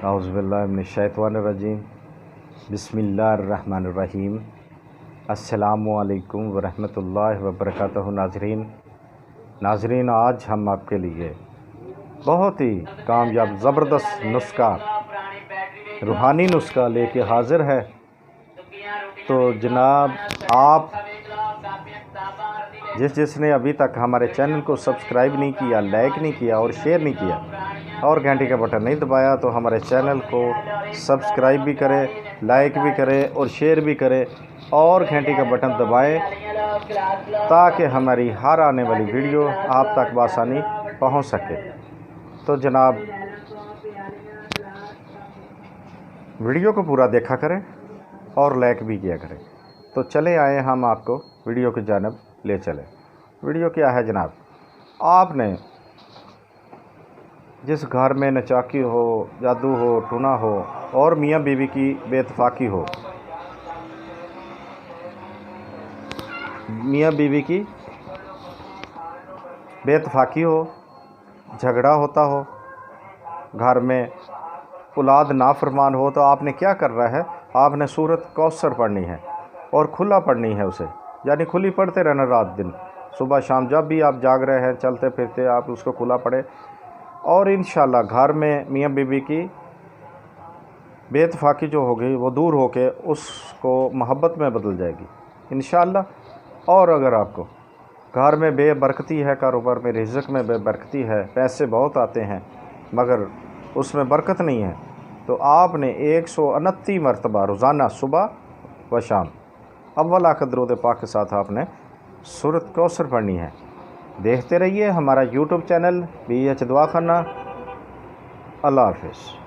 औज़ुबिल्लाहि मिनश्शैतानिर्रजीम बिस्मिल्लाहिर्रहमानिर्रहीम अस्सलामु अलैकुम वरहमतुल्लाहि वबरकातुहू। नाज़रीन, आज हम आपके लिए बहुत ही कामयाब ज़बरदस्त नुस्खा, रूहानी नुस्खा लेके हाज़िर है। तो जनाब, आप जिसने अभी तक हमारे चैनल को सब्सक्राइब नहीं किया, लाइक नहीं किया और शेयर नहीं किया और घंटे का बटन नहीं दबाया, तो हमारे चैनल को सब्सक्राइब भी करें, लाइक भी करें और शेयर भी करें और घंटे का बटन दबाएं ताकि हमारी हर आने वाली वीडियो आप तक बआसानी पहुंच सके। तो जनाब, वीडियो को पूरा देखा करें और लाइक भी किया करें। तो चले आए, हम आपको वीडियो की जानब ले चले। वीडियो क्या है जनाब, आपने जिस घर में नचाकी हो, जादू हो, टूना हो और मियाँ बीवी की बेइत्तेफाकी हो, मियाँ बीवी की बेइत्तेफाकी हो, झगड़ा होता हो, घर में औलाद नाफरमान हो, तो आपने क्या करना है, आपने सूरत कौसर पढ़नी है और खुला पढ़नी है उसे, यानी खुली पढ़ते रहना रात दिन, सुबह शाम, जब भी आप जाग रहे हैं, चलते फिरते, आप उसको खुला पढ़े और इंशाल्लाह घर में मियाँ बीवी की बेइत्तेफाकी जो होगी वो दूर होके उसको मोहब्बत में बदल जाएगी इंशाल्लाह। और अगर आपको घर में बेबरकती है, कारोबार में, रिज़्क़ में बेबरकती है, पैसे बहुत आते हैं मगर उसमें बरकत नहीं है, तो आपने 129 मरतबा रोज़ाना सुबह व शाम अव्वल आखिर दरूद पाक के साथ आपने सूरत कौसर पढ़नी है। देखते रहिए हमारा यूट्यूब चैनल BH दवाखाना। अल्लाह हाफ़िज़।